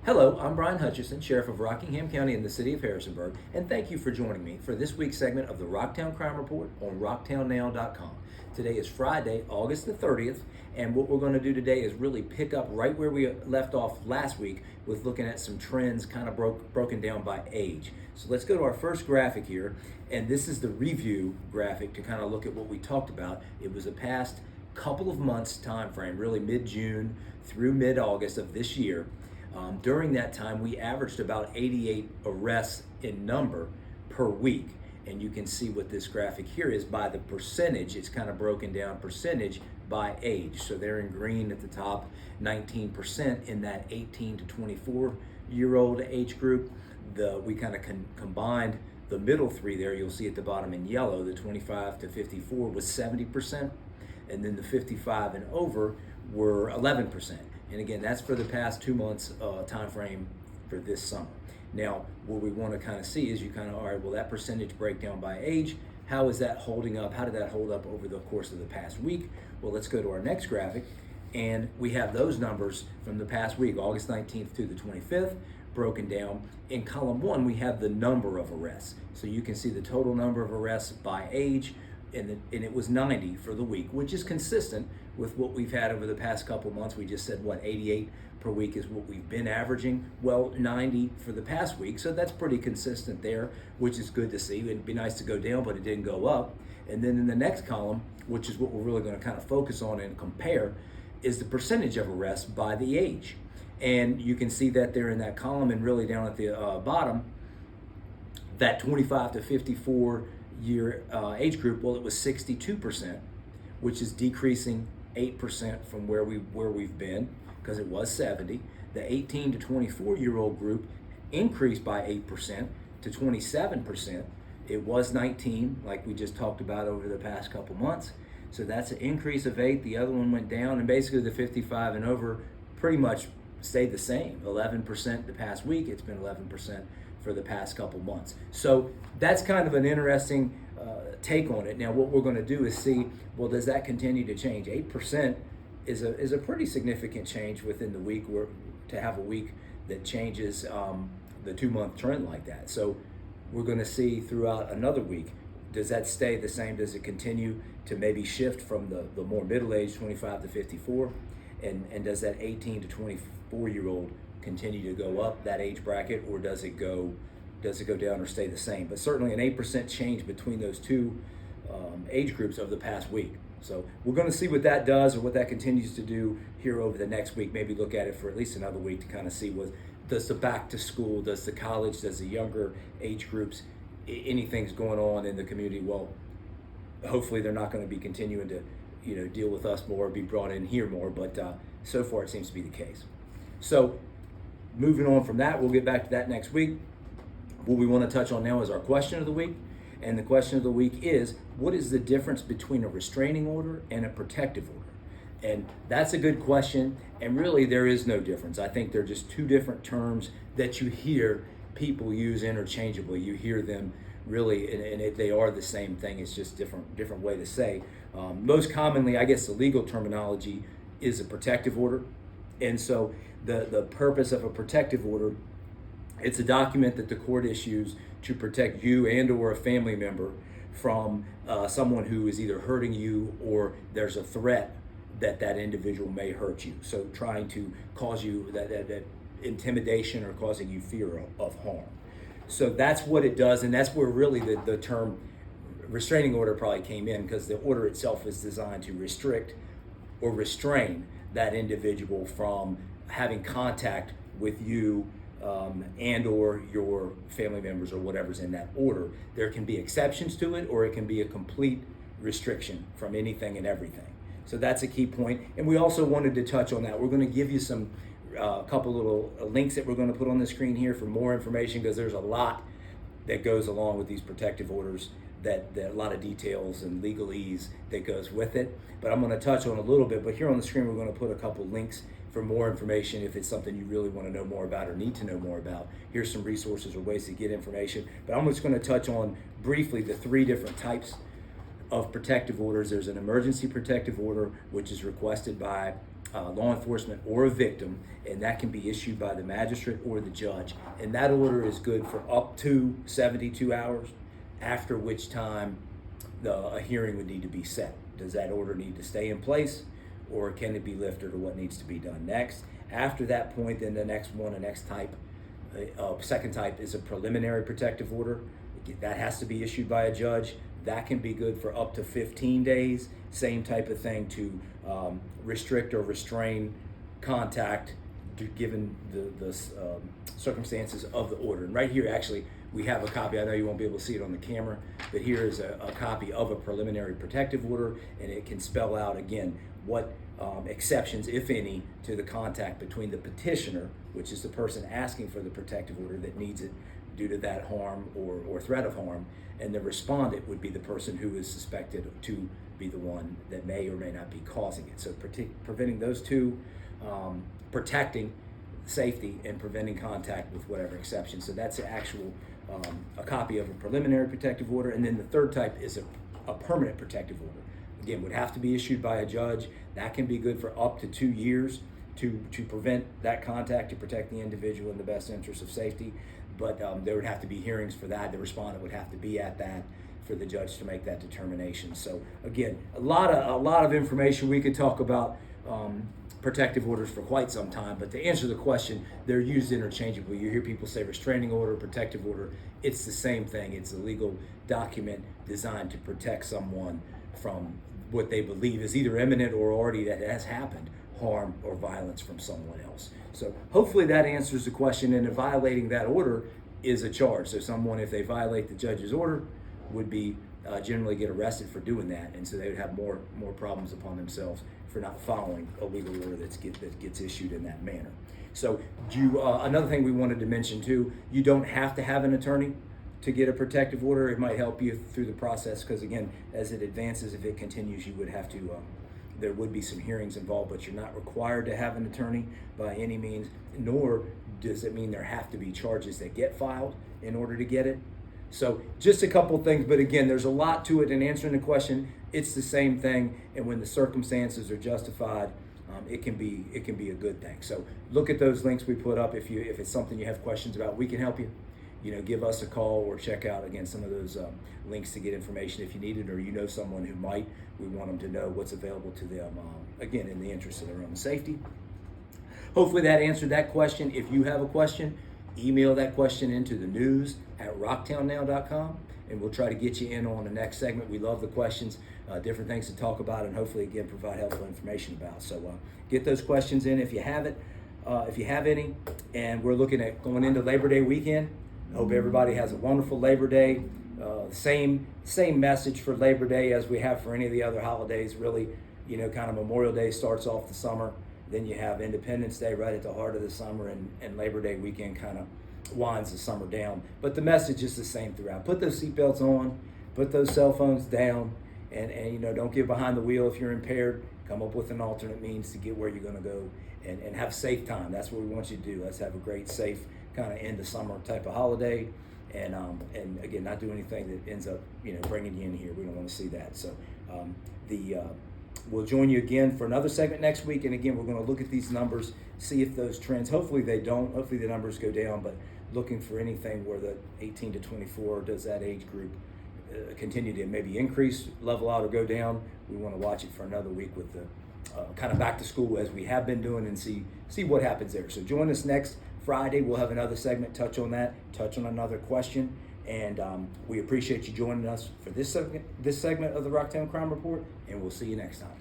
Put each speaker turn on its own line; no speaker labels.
Hello, I'm Bryan Hutcheson, Sheriff of Rockingham County in the city of Harrisonburg, and thank you for joining me for this week's segment of the Rocktown Crime Report on rocktownnow.com. Today is Friday, August the 30th, and what we're going to do today is really pick up right where we left off last week with looking at some trends kind of broken down by age. So let's go to our first graphic here, and this is the review graphic to kind of look at what we talked about. It was a past couple of months time frame, really mid-June through mid-August of this year. During that time, we averaged about 88 arrests in number per week. And you can see what this graphic here is by the percentage. It's kind of broken down percentage by age. So they're in green at the top, 19% in that 18 to 24-year-old age group. We kind of combined the middle three there. You'll see at the bottom in yellow, the 25 to 54 was 70%. And then the 55 and over were 11%. And again, that's for the past 2 months time frame for this summer. Now, what we want to kind of see is all right, well, that percentage breakdown by age, how is that holding up? How did that hold up over the course of the past week? Well, let's go to our next graphic. And we have those numbers from the past week, August 19th to the 25th, broken down. In column one, we have the number of arrests. So you can see the total number of arrests by age, and it was 90 for the week, which is consistent with what we've had over the past couple months. We just said, 88 per week is what we've been averaging. Well, 90 for the past week, so that's pretty consistent there, which is good to see. It'd be nice to go down, but it didn't go up. And then in the next column, which is what we're really going to kind of focus on and compare, is the percentage of arrests by the age. And you can see that there in that column, and really down at the bottom, that 25 to 54 year age group, well, it was 62%, which is decreasing 8% from where we've been, because it was 70. The 18 to 24-year-old group increased by 8% to 27%. It was 19, like we just talked about over the past couple months. So that's an increase of 8. The other one went down, and basically the 55 and over pretty much stayed the same. 11% the past week. It's been 11% for the past couple months. So that's kind of an interesting take on it. Now, what we're going to do is see, well, does that continue to change? 8% is a pretty significant change within the week, where to have a week that changes the 2-month trend like that. So we're going to see throughout another week, does that stay the same? Does it continue to maybe shift from the more middle-aged 25 to 54? And does that 18 to 24-year-old continue to go up that age bracket, or does it go down or stay the same? But certainly an 8% change between those two age groups of the past week. So we're going to see what that does, or what that continues to do here over the next week. Maybe look at it for at least another week to kind of see does the back to school, does the college, does the younger age groups, anything's going on in the community. Well, hopefully they're not going to be continuing to deal with us more, be brought in here more, but so far it seems to be the case. So moving on from that, we'll get back to that next week. What we want to touch on now is our question of the week. And the question of the week is, what is the difference between a restraining order and a protective order? And that's a good question. And really, there is no difference. I think they're just two different terms that you hear people use interchangeably. You hear them really, and they are the same thing. It's just different way to say. Most commonly, I guess the legal terminology is a protective order. And so the purpose of a protective order, it's a document that the court issues to protect you and or a family member from someone who is either hurting you, or there's a threat that individual may hurt you. So trying to cause you that intimidation, or causing you fear of harm. So that's what it does, and that's where really the term restraining order probably came in, because the order itself is designed to restrict or restrain that individual from having contact with you and or your family members, or whatever's in that order. There can be exceptions to it, or it can be a complete restriction from anything and everything. So that's a key point. And we also wanted to touch on that. We're going to give you some couple little links that we're going to put on the screen here for more information, because there's a lot that goes along with these protective orders, that a lot of details and legalese that goes with it. But I'm going to touch on a little bit. But here on the screen, we're going to put a couple links for more information if it's something you really want to know more about or need to know more about. Here's some resources or ways to get information. But I'm just going to touch on briefly the 3 different types of protective orders. There's an emergency protective order, which is requested by law enforcement or a victim, and that can be issued by the magistrate or the judge. And that order is good for up to 72 hours, after which time a hearing would need to be set. Does that order need to stay in place, or can it be lifted, or what needs to be done next? After that point, then the next type, second type is a preliminary protective order. That has to be issued by a judge. That can be good for up to 15 days. Same type of thing to restrict or restrain contact given the circumstances of the order. And right here, actually, we have a copy. I know you won't be able to see it on the camera, but here is a copy of a preliminary protective order, and it can spell out, again, what exceptions, if any, to the contact between the petitioner, which is the person asking for the protective order that needs it due to that harm or threat of harm, and the respondent would be the person who is suspected to be the one that may or may not be causing it. So preventing those two, protecting safety and preventing contact with whatever exception. So that's an actual a copy of a preliminary protective order. And then the third type is a permanent protective order. Again, would have to be issued by a judge. That can be good for up to 2 years to prevent that contact, to protect the individual in the best interest of safety. But there would have to be hearings for that. The respondent would have to be at that for the judge to make that determination. So again, a lot of information. We could talk about protective orders for quite some time, but to answer the question, they're used interchangeably. You hear people say restraining order, protective order. It's the same thing. It's a legal document designed to protect someone from what they believe is either imminent or already that has happened, harm or violence from someone else. So hopefully that answers the question, and violating that order is a charge. So someone, if they violate the judge's order, would be generally get arrested for doing that, and so they would have more problems upon themselves for not following a legal order that gets issued in that manner. So another thing we wanted to mention too, you don't have to have an attorney to get a protective order. It might help you through the process, because again, as it advances, if it continues, you would have to there would be some hearings involved, but you're not required to have an attorney by any means, nor does it mean there have to be charges that get filed in order to get it. So just a couple things, but again, there's a lot to it. In answering the question, it's the same thing, and when the circumstances are justified, it can be a good thing. So look at those links we put up. If it's something you have questions about, we can help you. Give us a call or check out again some of those links to get information if you need it, or someone who might. We want them to know what's available to them. Again, in the interest of their own safety. Hopefully that answered that question. If you have a question, email that question into the news at rocktownnow.com, and we'll try to get you in on the next segment. We love the questions, different things to talk about, and hopefully again provide helpful information about. So get those questions in if you have it, if you have any. And we're looking at going into Labor Day weekend. I hope everybody has a wonderful Labor Day. Same message for Labor Day as we have for any of the other holidays. Really, kind of Memorial Day starts off the summer. Then you have Independence Day right at the heart of the summer, and Labor Day weekend kind of winds the summer down. But the message is the same throughout. Put those seatbelts on, put those cell phones down, and don't get behind the wheel if you're impaired. Come up with an alternate means to get where you're going to go, and have a safe time. That's what we want you to do. Let's have a great, safe kind of end of summer type of holiday, and again, not do anything that ends up bringing you in here. We don't want to see that. So we'll join you again for another segment next week, and again, we're going to look at these numbers, see if those trends. Hopefully they don't. Hopefully the numbers go down, but looking for anything where the 18 to 24 does that age group continue to maybe increase, level out, or go down. We want to watch it for another week with the kind of back to school as we have been doing, and see what happens there. So join us next Friday. We'll have another segment, touch on another question, and we appreciate you joining us for this segment of the Rocktown Crime Report, and we'll see you next time.